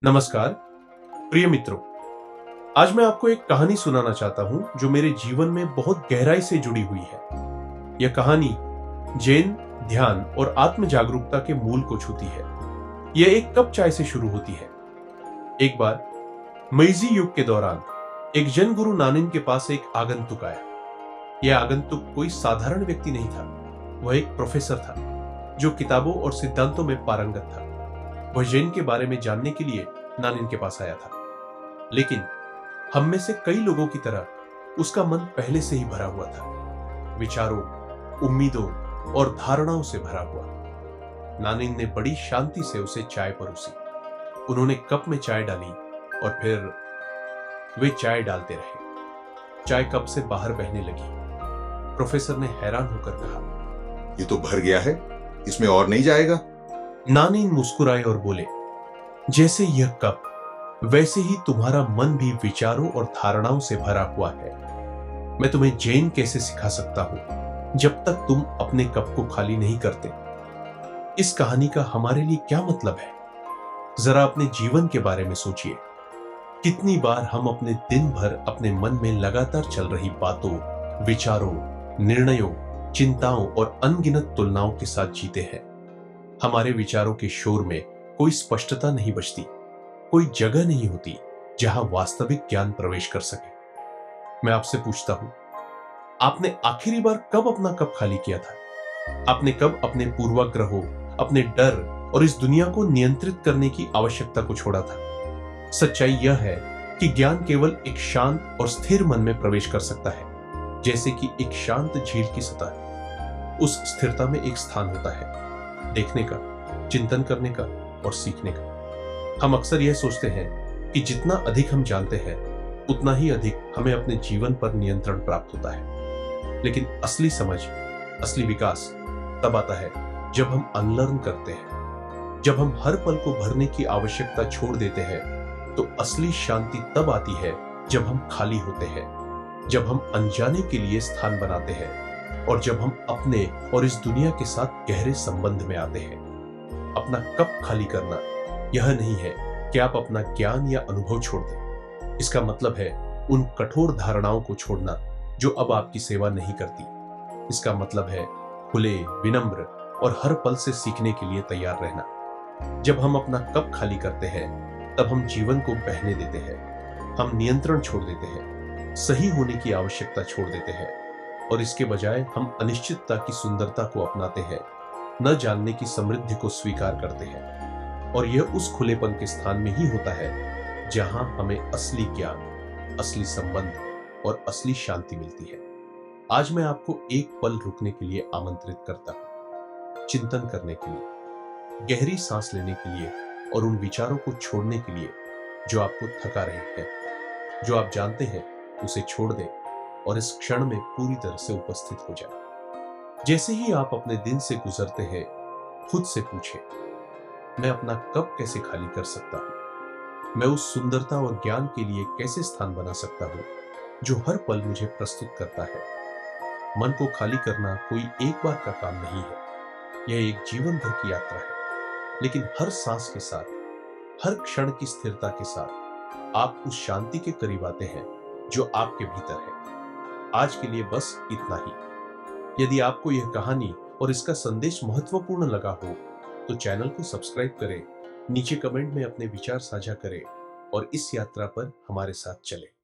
नमस्कार प्रिय मित्रों। आज मैं आपको एक कहानी सुनाना चाहता हूं जो मेरे जीवन में बहुत गहराई से जुड़ी हुई है। यह कहानी जैन ध्यान और आत्म जागरूकता के मूल को छूती है। यह एक कप चाय से शुरू होती है। एक बार मेइजी युग के दौरान एक जैन गुरु नानिन के पास एक आगंतुक आया। यह आगंतुक कोई साधारण व्यक्ति नहीं था। वह एक प्रोफेसर था जो किताबों और सिद्धांतों में पारंगत था। वह जैन के बारे में जानने के लिए नानिन के पास आया था, लेकिन हम में से कई लोगों की तरह उसका मन पहले से ही भरा हुआ था, विचारों, उम्मीदों और धारणाओं से भरा हुआ। नानिन ने बड़ी शांति से उसे चाय परोसी। उन्होंने कप में चाय डाली और फिर वे चाय डालते रहे। चाय कप से बाहर बहने लगी। प्रोफेसर ने हैरान होकर कहा, ये तो भर गया है, इसमें और नहीं जाएगा। नानिन मुस्कुराए और बोले, जैसे यह कप वैसे ही तुम्हारा मन भी विचारों और धारणाओं से भरा हुआ है। मैं तुम्हें जैन कैसे सिखा सकता हूं जब तक तुम अपने कप को खाली नहीं करते। इस कहानी का हमारे लिए क्या मतलब है? जरा अपने जीवन के बारे में सोचिए। कितनी बार हम अपने दिन भर अपने मन में लगातार चल रही बातों, विचारों, निर्णयों, चिंताओं और अनगिनत तुलनाओं के साथ जीते हैं। हमारे विचारों के शोर में कोई स्पष्टता नहीं बचती, कोई जगह नहीं होती जहां वास्तविक ज्ञान प्रवेश कर सके। मैं आपसे पूछता हूं, आपने आखिरी बार कब अपना कप खाली किया था? आपने कब अपने पूर्वाग्रहों, अपने डर और इस दुनिया को नियंत्रित करने की आवश्यकता को छोड़ा था? सच्चाई यह है कि ज्ञान केवल एक शांत और स्थिर मन में प्रवेश कर सकता है, जैसे कि एक शांत झील की सतह। उस स्थिरता में एक स्थान होता है देखने का, चिंतन करने का और सीखने का। हम अक्सर यह सोचते हैं कि जितना अधिक हम जानते हैं उतना ही अधिक हमें अपने जीवन पर नियंत्रण प्राप्त होता है। लेकिन असली समझ, असली विकास तब आता है जब हम अनलर्न करते हैं, जब हम हर पल को भरने की आवश्यकता छोड़ देते हैं। तो असली शांति तब आती है जब हम खाली होते हैं, जब हम अनजाने के लिए स्थान बनाते हैं और जब हम अपने और इस दुनिया के साथ गहरे संबंध में आते हैं। अपना कप खाली करना यह नहीं है कि आप अपना ज्ञान या अनुभव छोड़ दें। इसका मतलब है उन कठोर धारणाओं को छोड़ना जो अब आपकी सेवा नहीं करती। इसका मतलब है खुले, विनम्र और हर पल से सीखने के लिए तैयार रहना। जब हम अपना कप खाली करते हैं तब हम जीवन को बहने देते हैं। हम नियंत्रण छोड़ देते हैं, सही होने की आवश्यकता छोड़ देते हैं और इसके बजाय हम अनिश्चितता की सुंदरता को अपनाते हैं, न जानने की समृद्धि को स्वीकार करते हैं। और यह उस खुलेपन के स्थान में ही होता है जहां हमें असली ज्ञान, असली संबंध और असली शांति मिलती है। आज मैं आपको एक पल रुकने के लिए आमंत्रित करता हूं, चिंतन करने के लिए, गहरी सांस लेने के लिए और उन विचारों को छोड़ने के लिए जो आपको थका रहे हैं। जो आप जानते हैं उसे छोड़ दें और इस क्षण में पूरी तरह से उपस्थित हो जाए। जैसे ही आप अपने दिन से गुजरते हैं, खुद से पूछें, मैं अपना कप कैसे खाली कर सकता हूं? मैं उस सुंदरता और ज्ञान के लिए कैसे स्थान बना सकता हूं जो हर पल मुझे प्रस्तुत करता है? मन को खाली करना कोई एक बार का काम नहीं है, यह एक जीवन भर की यात्रा है। लेकिन हर सांस के साथ, हर क्षण की स्थिरता के साथ आप उस शांति के करीब आते हैं जो आपके भीतर है। आज के लिए बस इतना ही। यदि आपको यह कहानी और इसका संदेश महत्वपूर्ण लगा हो तो चैनल को सब्सक्राइब करें, नीचे कमेंट में अपने विचार साझा करें और इस यात्रा पर हमारे साथ चलें।